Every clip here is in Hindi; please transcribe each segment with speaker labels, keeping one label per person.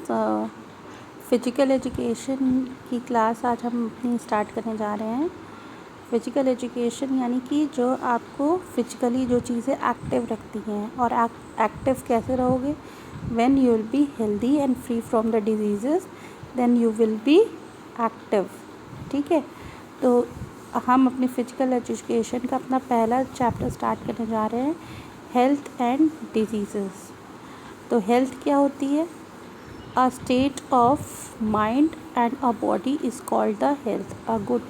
Speaker 1: फ़िज़िकल एजुकेशन की क्लास आज हम अपनी स्टार्ट करने जा रहे हैं। फ़िज़िकल एजुकेशन यानी कि जो आपको फ़िज़िकली जो चीज़ें एक्टिव रखती हैं। और एक्टिव कैसे रहोगे? When you will be healthy and free from the diseases, then you will be active. ठीक है, तो हम अपनी फ़िज़िकल एजुकेशन का अपना पहला चैप्टर स्टार्ट करने जा रहे हैं, हेल्थ एंड डिजीज़ेस। तो हेल्थ क्या होती है? A state of mind and a body is called the health. A good,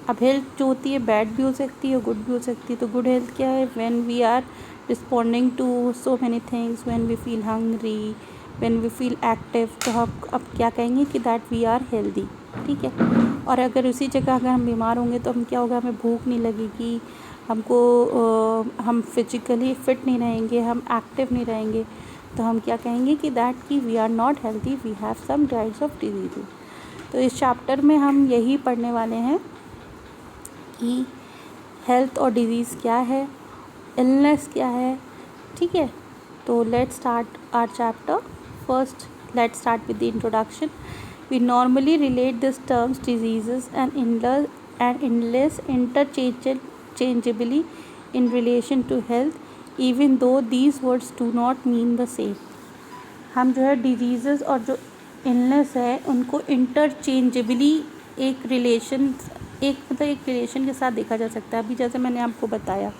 Speaker 1: अब हेल्थ जो होती है बैड भी हो सकती है, गुड भी हो सकती है। तो गुड हेल्थ क्या है? When we are responding to so many things, when we feel hungry, when we feel active, तो हम अब क्या कहेंगे कि दैट वी आर हेल्दी। ठीक है, और अगर उसी जगह अगर हम बीमार होंगे तो हम क्या होगा? हमें भूख नहीं लगेगी, हम फिजिकली फिट नहीं रहेंगे, हम एक्टिव नहीं रहेंगे, तो हम क्या कहेंगे कि दैट कि we are not healthy, we have some kinds of disease. तो इस चैप्टर में हम यही पढ़ने वाले हैं कि हेल्थ और डिजीज़ क्या है, इलनेस क्या है। ठीक है, तो let's start our chapter. First let's start with the introduction. We normally relate this terms diseases and illness interchangeably in relation to health, even though these words do not mean the same. हम जो है डिजीज़ेस और जो इलनेस है उनको इंटरचेंजेबली एक रिलेशन के साथ देखा जा सकता है। अभी जैसे मैंने आपको बताया,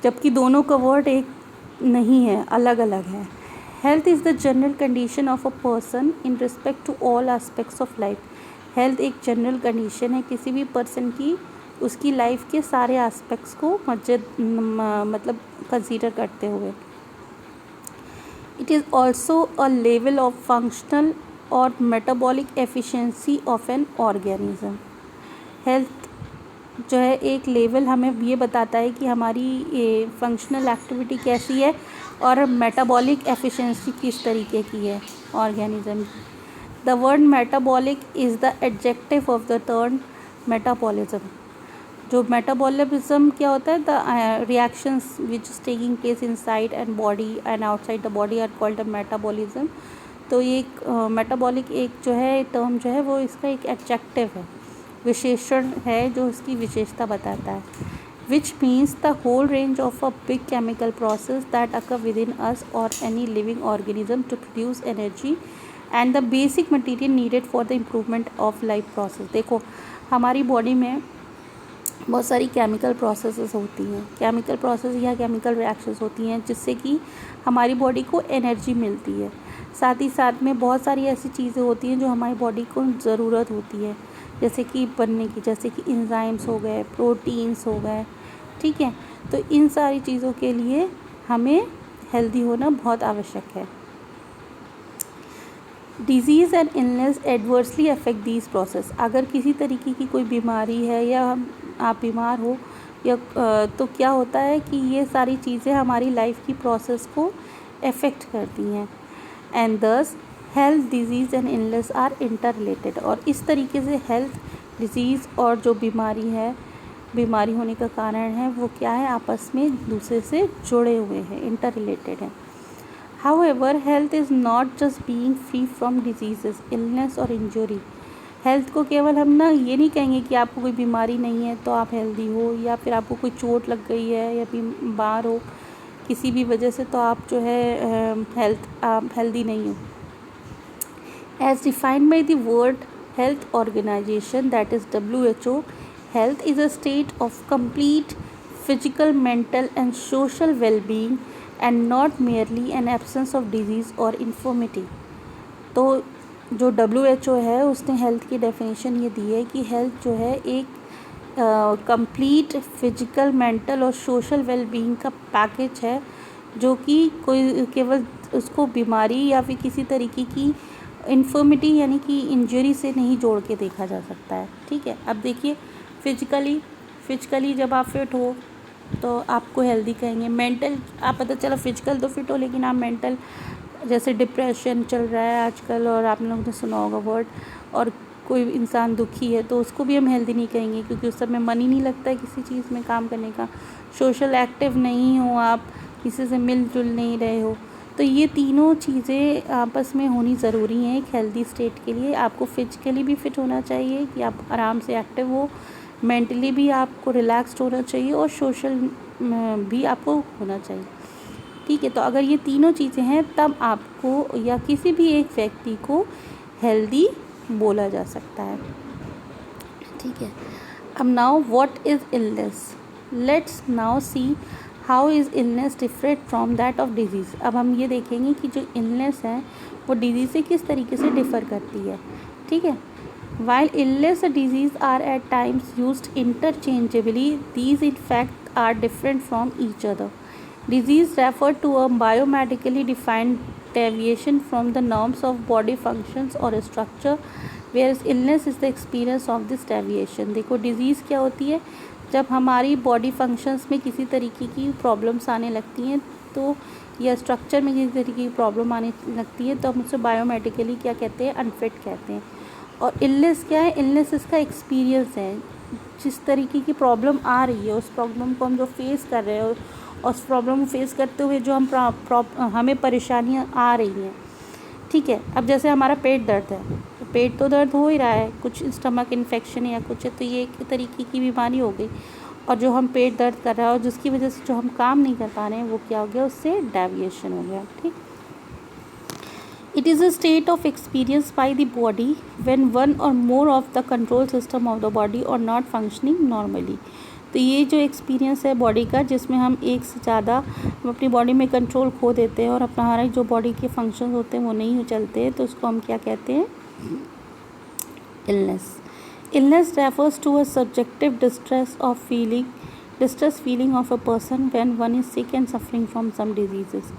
Speaker 1: जबकि दोनों का वर्ड एक नहीं है, अलग अलग है। Health is the general condition of a person in respect to all aspects of life. Health एक जनरल कंडीशन है किसी भी पर्सन की, उसकी लाइफ के सारे एस्पेक्ट्स को मतलब कंसीडर करते हुए। It is also a level of functional और metabolic efficiency of an organism. Health जो है एक लेवल हमें ये बताता है कि हमारी ये फंक्शनल एक्टिविटी कैसी है और मेटाबॉलिक एफिशिएंसी किस तरीके की है ऑर्गेनिज्म की। The word metabolic is the adjective of the term metabolism. जो मेटाबॉलिज्म क्या होता है? The reactions which is taking place inside and body and outside the body are called the metabolism. तो ये एक मेटाबॉलिक एक जो है टर्म जो है वो इसका एक एडजेक्टिव है, विशेषण है जो इसकी विशेषता बताता है। Which means the whole range of a big chemical process that occur within us और any living organism to produce energy and the basic material needed for the improvement of life process. देखो, हमारी बॉडी में बहुत सारी केमिकल प्रोसेसेस होती हैं, केमिकल प्रोसेस या केमिकल रिएक्शंस होती हैं जिससे कि हमारी बॉडी को एनर्जी मिलती है। साथ ही साथ में बहुत सारी ऐसी चीज़ें होती हैं जो हमारी बॉडी को ज़रूरत होती है, जैसे कि बनने की, जैसे कि एंजाइम्स हो गए, प्रोटीन्स हो गए। ठीक है, तो इन सारी चीज़ों के लिए हमें हेल्दी होना बहुत आवश्यक है। Disease and illness adversely affect these process. अगर किसी तरीके की कोई बीमारी है या आप बीमार हो या तो क्या होता है कि ये सारी चीज़ें हमारी लाइफ की प्रोसेस को अफेक्ट करती हैं। And this health, disease and illness are interrelated. और इस तरीके से हेल्थ, डिजीज़ और जो बीमारी होने का कारण है वो क्या है? आपस में एक दूसरे से जुड़े हुए हैं, इंटर रिलेटेड हैं। However, health is not just being free from diseases, illness और injury. हेल्थ को केवल हम ना ये नहीं कहेंगे कि आपको कोई बीमारी नहीं है तो आप हेल्दी हो, या फिर आपको कोई चोट लग गई है या बीमार हो किसी भी वजह से तो आप जो है हेल्दी नहीं हो। As defined by the World Health Organization, that is WHO, health is a state of complete physical, mental and social well-being and not merely an absence of disease or infirmity. तो जो WHO है उसने हेल्थ की डेफिनेशन ये दी है कि हेल्थ जो है एक कंप्लीट फिजिकल, मेंटल और सोशल वेलबींग का पैकेज है, जो कि कोई केवल उसको बीमारी या फिर किसी तरीके की इन्फर्मिटी यानी कि इंजरी से नहीं जोड़ के देखा जा सकता है। ठीक है, अब देखिए फिजिकली जब आप फिट हो तो आपको हेल्दी कहेंगे। मेंटल, आप पता चला फिजिकल तो फिट हो लेकिन आप मेंटल, जैसे डिप्रेशन चल रहा है आजकल और आप लोगों ने सुना होगा वर्ड, और कोई इंसान दुखी है तो उसको भी हम हेल्दी नहीं कहेंगे क्योंकि उस समय मन ही नहीं लगता है किसी चीज़ में काम करने का। सोशल एक्टिव नहीं हो आप, किसी से मिलजुल नहीं रहे हो, तो ये तीनों चीज़ें आपस में होनी ज़रूरी हैं एक हेल्दी स्टेट के लिए। आपको फिजिकली भी फिट होना चाहिए कि आप आराम से एक्टिव हो, मेंटली भी आपको रिलैक्स्ड होना चाहिए और सोशल भी आपको होना चाहिए। ठीक है, तो अगर ये तीनों चीज़ें हैं तब आपको या किसी भी एक व्यक्ति को हेल्दी बोला जा सकता है। ठीक है, अब now what is illness. Let's now see how is illness different from that of disease. अब हम ये देखेंगे कि जो इलनेस है वो डिजीज़ से किस तरीके से डिफ़र करती है। ठीक है, while illness and disease are at times used interchangeably, these in fact are different from each other. Disease refer to a biomedically defined deviation from the norms of body functions or structure, whereas illness is the experience of this deviation. देखो डिज़ीज़ क्या होती है, जब हमारी बॉडी फंक्शंस में किसी तरीके की प्रॉब्लम्स आने लगती हैं तो या स्ट्रक्चर में किसी तरीके की प्रॉब्लम आने लगती है तो हम उसे बायोमेडिकली क्या कहते हैं, अनफिट कहते हैं। और इलनेस क्या है, इलनेस इसका एक्सपीरियंस है, जिस तरीके की प्रॉब्लम आ रही है उस प्रॉब्लम को हम जो फेस कर रहे हैं और उस प्रॉब्लम को फेस करते हुए जो हमें परेशानियां आ रही हैं। ठीक है, अब जैसे हमारा पेट दर्द है तो पेट तो दर्द हो ही रहा है, कुछ स्टमक इन्फेक्शन या कुछ है तो ये एक तरीके की बीमारी हो गई। और जो हम पेट दर्द कर रहा है और जिसकी वजह से जो हम काम नहीं कर पा रहे हैं वो क्या हो गया, उससे डेविएशन हो गया। ठीक, it is a state of experience by the body when one or more of the control system of the body are not functioning normally। तो ये जो एक्सपीरियंस है बॉडी का जिसमें हम एक से ज़्यादा अपनी बॉडी में कंट्रोल खो देते हैं और अपना हमारे जो बॉडी के फंक्शन होते हैं वो नहीं चलते हैं तो उसको हम क्या कहते हैं, illness. Illness refers to a subjective distress feeling of a person when one is sick and suffering from some diseases।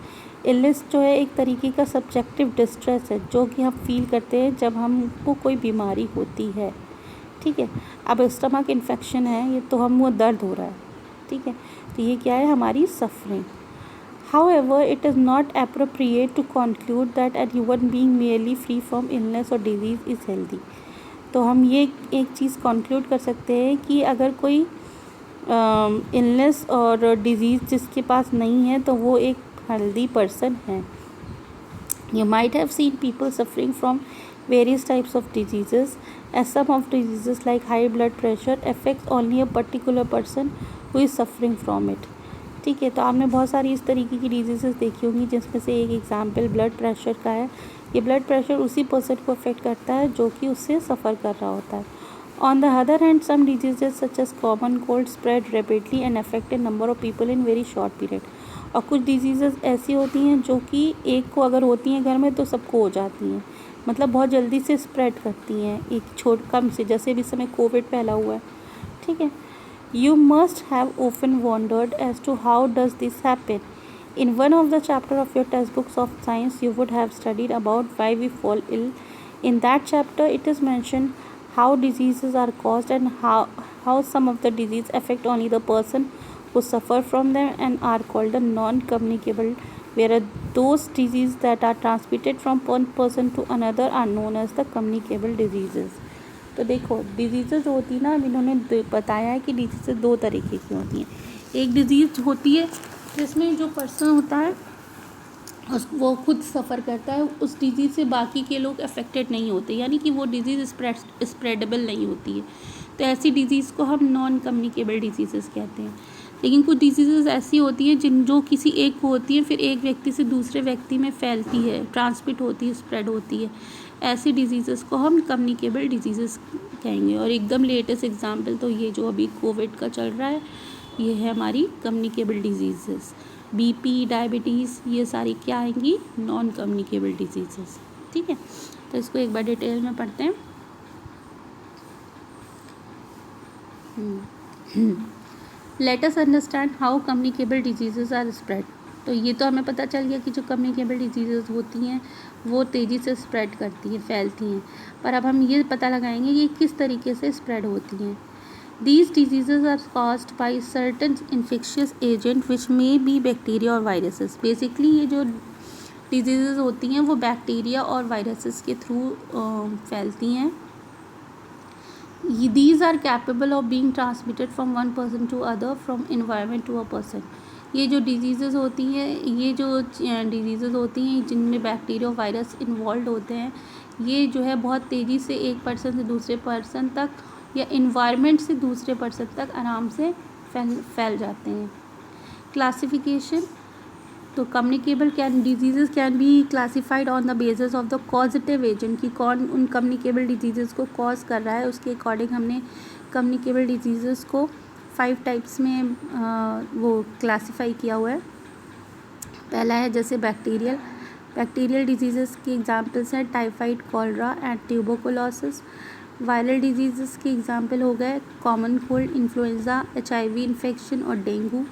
Speaker 1: Illness जो है एक तरीके का सब्जेक्टिव डिस्ट्रेस है जो कि हम फील करते हैं जब हमको कोई बीमारी होती है। ठीक है, अब स्टमक इन्फेक्शन है ये तो हम वो दर्द हो रहा है। ठीक है, तो ये क्या है, हमारी suffering. However, it is not appropriate to conclude that a human being merely free from illness or disease is healthy। तो हम ये एक चीज़ कंक्लूड कर सकते हैं कि अगर कोई इलनेस और डिजीज़ जिसके पास नहीं है तो वो एक हेल्दी पर्सन है। You might have seen people suffering from various types of diseases, as some of diseases like high blood pressure affects only a particular person who is suffering from it। ठीक है, तो आपने बहुत सारी इस तरीके की डिजीज़ेस देखी होंगी जिसमें से एक एग्जाम्पल ब्लड प्रेशर का है। ये ब्लड प्रेशर उसी पर्सन को अफेक्ट करता है जो कि उससे सफ़र कर रहा होता है। On the other hand, some diseases such as common cold spread rapidly and affect a number of people in very short period। और कुछ डिजीज़ेस ऐसी होती हैं जो कि एक को अगर होती हैं घर में तो सबको हो जाती हैं, मतलब बहुत जल्दी से स्प्रेड करती हैं एक कम से, जैसे अभी समय कोविड फैला हुआ है। ठीक है, you must have often wondered as to how does this happen। In one of the chapter of your textbooks of science you would have studied about why we fall ill। In that chapter it is mentioned how diseases are caused and how some of the disease affect only the person who suffer from them and are called the non-communicable, whereas those diseases that are transmitted from one person to another are known as the communicable diseases। तो देखो डिजीज़ेज होती ना, अब इन्होंने बताया है कि डिजीज़ेज दो तरीके की होती हैं। एक डिज़ीज़ होती है जिसमें जो पर्सन होता है वो खुद सफ़र करता है, उस डिज़ीज़ से बाकी के लोग अफेक्टेड नहीं होते, यानी कि वो डिज़ीज़ स्प्रेडेबल नहीं होती है। तो ऐसी डिज़ीज़ को हम नॉन कम्युनिकेबल डिजीज़ेस कहते हैं। लेकिन कुछ डिजीज़ेस ऐसी होती हैं जो किसी एक को होती है फिर एक व्यक्ति से दूसरे व्यक्ति में फैलती है, ट्रांसमिट होती है, स्प्रेड होती है। ऐसी डिजीज़ेस को हम कम्युनिकेबल डिजीज़ेस कहेंगे। और एकदम लेटेस्ट एग्जांपल तो ये जो अभी कोविड का चल रहा है ये है हमारी कम्युनिकेबल डिजीज़ेस। बीपी, डायबिटीज़, ये सारी क्या आएंगी, नॉन कम्युनिकेबल डिजीज़ेस। ठीक है, तो इसको एक बार डिटेल में पढ़ते हैं। Let us understand how communicable diseases are spread. तो ये तो हमें पता चल गया कि जो कम्युनिकेबल डिजीज़ेस होती हैं वो तेज़ी से स्प्रेड करती हैं, फैलती हैं, पर अब हम ये पता लगाएंगे कि किस तरीके से स्प्रेड होती हैं। These diseases are caused by certain infectious agent which may be bacteria or viruses। Basically ये जो डिजीज़ेस होती हैं वो बैक्टीरिया और वायरसेस के थ्रू फैलती हैं। These are capable of being transmitted from one person to other, from environment to a person। ये जो डिजीज़ेज़ होती हैं, ये जो डिजीज़ेज़ होती हैं जिनमें बैक्टीरिया और वायरस इन्वॉल्व होते हैं, ये जो है बहुत तेज़ी से एक पर्सन से दूसरे पर्सन तक या इन्वायरमेंट से दूसरे पर्सन तक आराम से फैल जाते हैं। क्लासिफिकेशन, तो communicable diseases can be classified on the basis of the causative agent, कि कौन उन कम्युनिकेबल डिजीज़ेज़ को कॉज कर रहा है, उसके अकॉर्डिंग हमने कम्युनिकेबल डिजीज़ेज़ को 5 टाइप्स में वो क्लासीफाई किया हुआ है। पहला है जैसे बैक्टीरियल डिजीज़ेज़ के एग्जांपल्स हैं typhoid, cholera and tuberculosis. Viral diseases के एग्जांपल हो गए common cold, influenza, HIV infection और डेंगू।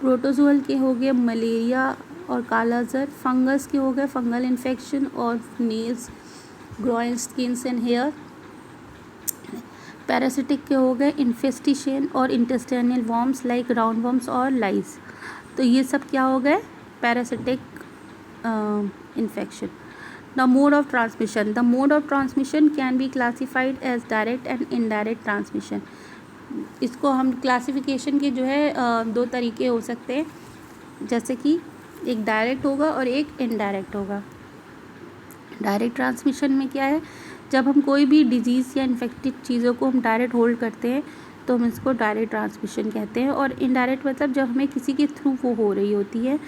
Speaker 1: प्रोटोजोअल के हो गए मलेरिया और कालाजार। फंगस के हो गए फंगल इन्फेक्शन और nails, groin, skins and hair. Parasitic के हो गए इन्फेस्टेशन और intestinal worms like round worms और लाइस। तो ये सब क्या हो गए, parasitic infection. The mode of transmission, the mode of transmission can be classified as direct and indirect transmission. इसको हम क्लासिफिकेशन के जो है 2 तरीके हो सकते हैं, जैसे कि एक डायरेक्ट होगा और एक इनडायरेक्ट होगा। डायरेक्ट ट्रांसमिशन में क्या है, जब हम कोई भी डिजीज़ या इन्फेक्टेड चीज़ों को हम डायरेक्ट होल्ड करते हैं तो हम इसको डायरेक्ट ट्रांसमिशन कहते हैं। और इनडायरेक्ट मतलब जब हमें किसी के थ्रू वो हो रही होती है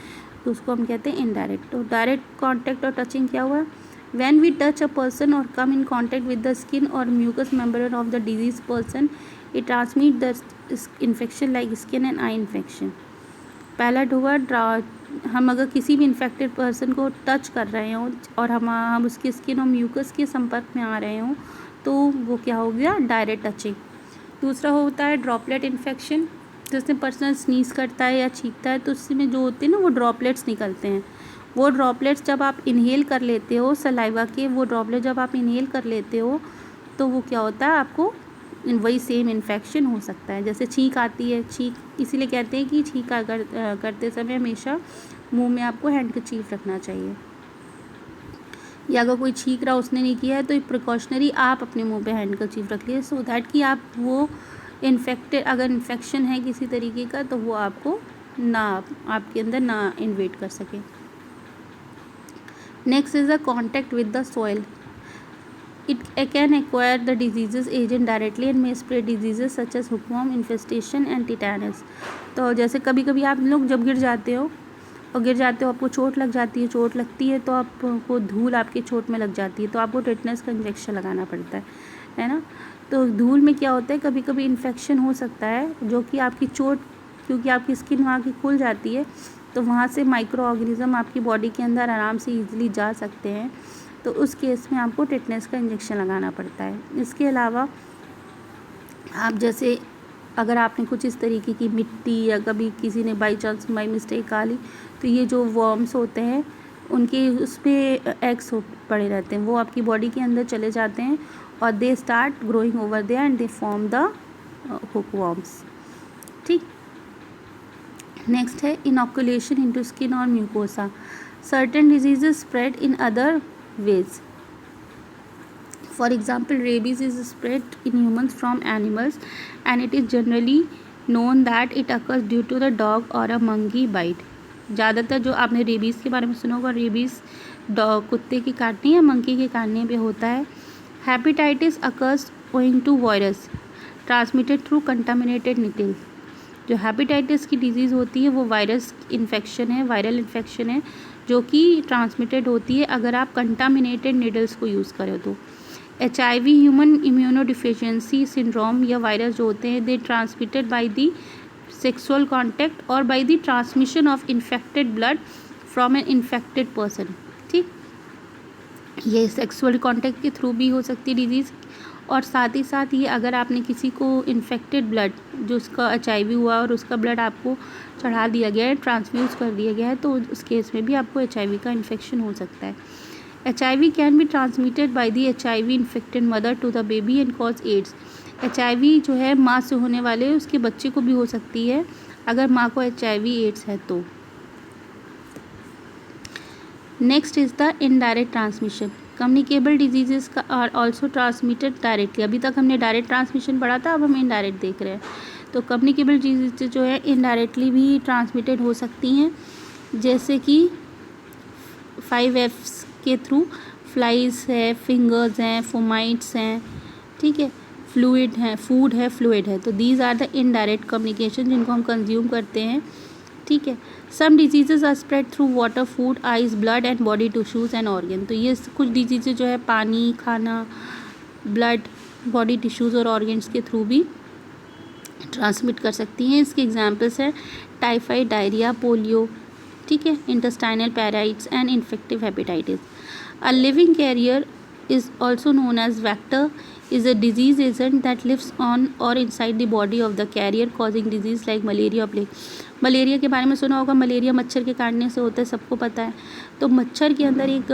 Speaker 1: तो उसको हम कहते हैं इनडायरेक्ट। तो डायरेक्ट कॉन्टैक्ट और टचिंग क्या हुआ, when we touch a person और come in contact with the skin और mucous membrane of the disease person, it transmit the infection like skin and eye infection. पहला हुआ हम अगर किसी भी इन्फेक्टेड पर्सन को टच कर रहे हों और हम उसकी स्किन और म्यूकस के संपर्क में आ रहे हों तो वो क्या हो गया, डायरेक्ट टचिंग। दूसरा होता है ड्रॉपलेट इन्फेक्शन, जिसमें पर्सन स्नीज करता है या छींकता है तो उसमें जो होते हैं ना वो ड्रॉपलेट्स निकलते हैं। वो ड्रॉपलेट्स जब आप इनहेल कर लेते हो, सलाइवा के वो ड्रॉपलेट जब आप इनहेल कर लेते हो तो वो क्या होता है, आपको वही सेम इन्फेक्शन हो सकता है। जैसे छींक आती है, छींक इसीलिए कहते हैं कि छींक करते समय हमेशा मुंह में आपको हैंडकरचीफ रखना चाहिए, या अगर कोई छींक रहा उसने नहीं किया है तो प्रिकॉशनरी आप अपने मुंह पे हैंडकरचीफ रख लिए, सो दैट कि आप वो इन्फेक्टेड, अगर इन्फेक्शन है किसी तरीके का तो वो आपको ना आपके अंदर ना इन्वेट कर सके। Next is the contact with the soil, it can acquire the diseases agent directly and may spread diseases such as hookworm infestation and tetanus। तो जैसे कभी कभी आप लोग जब गिर जाते हो आपको चोट लग जाती है, चोट लगती है तो आपको धूल आपके चोट में लग जाती है तो आपको टेटनस का इंजेक्शन लगाना पड़ता है ना। तो धूल में क्या होता है, कभी कभी इन्फेक्शन हो सकता है जो कि आपकी चोट, क्योंकि आपकी स्किन वहाँ की खुल जाती है तो वहाँ से माइक्रो ऑर्गेनिज्म आपकी बॉडी के अंदर आराम से ईजिली जा सकते हैं, तो उस केस में आपको टेटनस का इंजेक्शन लगाना पड़ता है। इसके अलावा आप जैसे अगर आपने कुछ इस तरीके की मिट्टी या कभी किसी ने बाई चांस बाई मिस्टेक खा ली तो ये जो वर्म्स होते हैं उनके उस पर एग्स पड़े रहते हैं, वो आपकी बॉडी के अंदर चले जाते हैं और they start growing over there and they form the hook worms. ठीक, नेक्स्ट है इनॉकुलेशन इनटू स्किन और mucosa. Certain diseases spread in other ways. For example, rabies is spread in humans from animals and it is generally known that it occurs due to the dog or a monkey bite। ज़्यादातर जो आपने रेबीज़ के बारे में सुना होगा, रेबीज़ डॉग कुत्ते के काटने या मंकी के काटने पे होता है। Hepatitis occurs owing to virus transmitted through contaminated needle. जो हेपेटाइटिस की डिजीज़ होती है वो वायरस इन्फेक्शन है, वायरल इन्फेक्शन है जो कि ट्रांसमिटेड होती है अगर आप कंटामिनेटेड नीडल्स को यूज़ करें तो। HIV ह्यूमन इम्यूनोडिफिशियंसी सिंड्रोम या वायरस जो होते हैं they transmitted by the sexual contact और by the transmission of infected blood from an infected person. ठीक, ये सेक्सुअल कांटेक्ट के थ्रू भी हो सकती है डिजीज़, और साथ ही साथ ये अगर आपने किसी को इन्फेक्टेड ब्लड जो उसका HIV हुआ और उसका ब्लड आपको चढ़ा दिया गया है, ट्रांसफ्यूज़ कर दिया गया है, तो उस केस में भी आपको HIV का इन्फेक्शन हो सकता है। HIV can be transmitted by the HIV infected mother to the baby and cause AIDS. HIV जो है माँ से होने वाले उसके बच्चे को भी हो सकती है अगर माँ को HIV एड्स है तो। Next is the indirect transmission. Communicable diseases का आर ऑल्सो ट्रांसमिटेड डायरेक्टली। अभी तक हमने डायरेक्ट ट्रांसमिशन पढ़ा था, अब हम इनडायरेक्ट देख रहे हैं। तो कम्युनिकेबल डिजीज़ जो है इनडायरेक्टली भी ट्रांसमिटेड हो सकती हैं, जैसे कि 5 Fs के थ्रू, फ्लाइज है, फिंगर्स हैं, फोमाइट्स हैं, ठीक है, फ्लूइड है, फूड है, फ्लूइड है। तो these are the indirect communication जिनको हम कंज्यूम करते हैं, ठीक है। Some diseases are spread through water, food, eyes, blood and body tissues and organ. तो ये कुछ डिजीजेज जो है पानी, खाना, ब्लड, बॉडी टिश्यूज़ और ऑर्गन्स के थ्रू भी ट्रांसमिट कर सकती हैं। इसके एग्जांपल्स हैं टाइफाइड, डायरिया, पोलियो, ठीक है, intestinal parasites and infective hepatitis. A living carrier is also known as vector is a disease agent that lives on or inside the body of the carrier causing disease like malaria or plague। Malaria के बारे में सुना होगा, मलेरिया मच्छर के काटने से होता है, सबको पता है। तो मच्छर के अंदर एक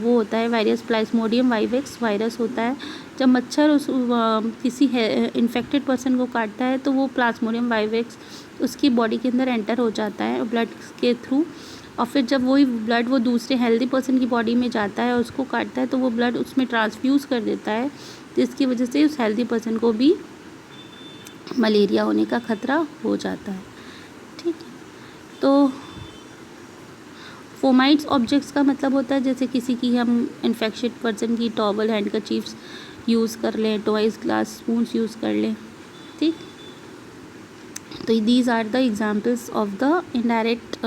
Speaker 1: वो होता है वायरस, प्लाज्मोडियम वाइवेक्स वायरस होता है। जब मच्छर उस किसी इन्फेक्टेड पर्सन को काटता है तो वो प्लाज्मोडियम वाइवेक्स उसकी बॉडी के अंदर एंटर हो जाता है ब्लड के थ्रू, और फिर जब वही ब्लड वो दूसरे हेल्दी पर्सन की बॉडी में जाता है और उसको काटता है तो वो ब्लड उसमें ट्रांसफ्यूज़ कर देता है, जिसकी वजह से उस हेल्दी पर्सन को भी मलेरिया होने का खतरा हो जाता है, ठीक है। तो फोमाइट्स ऑब्जेक्ट्स का मतलब होता है जैसे किसी की हम इन्फेक्टेड पर्सन की टॉवल, हैंडकरचीफ्स यूज़ कर लें, टॉयज़, ग्लास, स्पून्स यूज़ कर लें, ठीक। तो these are the examples of the indirect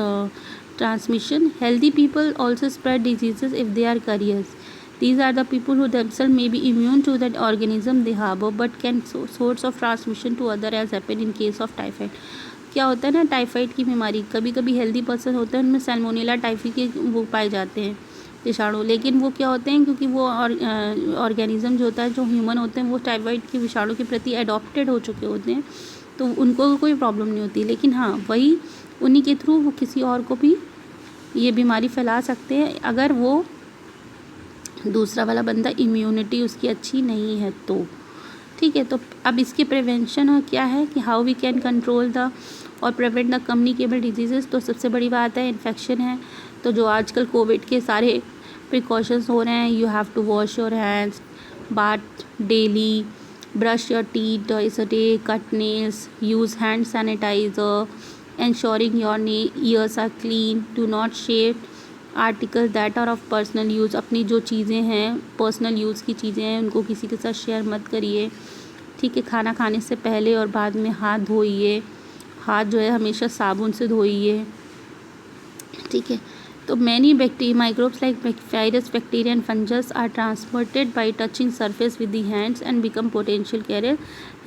Speaker 1: transmission। Healthy people also spread diseases if they are carriers। These are the people who themselves may be immune to that organism they harbor but can source of transmission to other as happen in case of typhoid। क्या होता है ना, टाइफाइड की बीमारी कभी कभी हेल्दी पर्सन होते हैं उनमें सैल्मोनेला टाइफी के वो पाए जाते हैं विषाणु, लेकिन वो क्या होते हैं क्योंकि वो ऑर्गेनिज्म जो होता है जो ह्यूमन होते हैं वो टाइफाइड के विषाणु के प्रति एडॉप्टेड हो चुके होते हैं, तो उनको कोई प्रॉब्लम नहीं होती। लेकिन हाँ, वही उन्हीं के थ्रू वो किसी और को भी ये बीमारी फैला सकते हैं अगर वो दूसरा वाला बंदा इम्यूनिटी उसकी अच्छी नहीं है तो, ठीक है। तो अब इसके प्रिवेंशन क्या है कि how we can control the और प्रिवेंट द कम्युनिकेबल डिजीज़ेस। तो सबसे बड़ी बात है इन्फेक्शन है, तो जो आजकल कोविड के सारे प्रिकॉशंस हो रहे हैं, you have to wash your hands, bath daily, brush your teeth twice a day, cut nails, use hand sanitiser, ensuring your ears are clean, do not shave articles that are of personal use। अपनी जो चीज़ें हैं पर्सनल यूज़ की चीज़ें हैं उनको किसी के साथ शेयर मत करिए, ठीक है। खाना खाने से पहले और बाद में हाथ धोइए, हाथ जो है हमेशा साबुन से धोइए, ठीक है। तो many microbes like virus, bacteria and fungus are transmitted by touching surface with the hands and become potential carrier.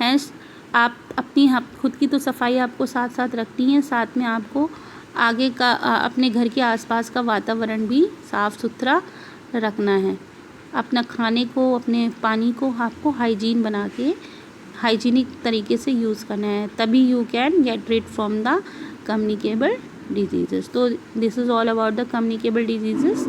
Speaker 1: Hands आप अपनी खुद की तो सफाई आपको साथ साथ रखनी है, साथ में आपको आगे का अपने घर के आसपास का वातावरण भी साफ़ सुथरा रखना है। अपना खाने को, अपने पानी को आपको हाइजीन बना के हाइजीनिक तरीके से यूज़ करना है, तभी you can get rid from the communicable diseases. तो this is all about the communicable diseases.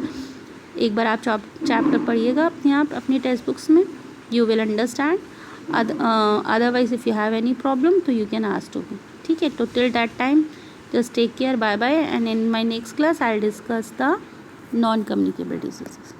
Speaker 1: एक बार आप चैप्टर पढ़िएगा अपनी टेक्स्ट बुक्स में, you will understand. Otherwise if you have any problem so you can ask to me, ठीक है। तो till that time just take care, bye bye, and in my next class I'll discuss the non communicable diseases।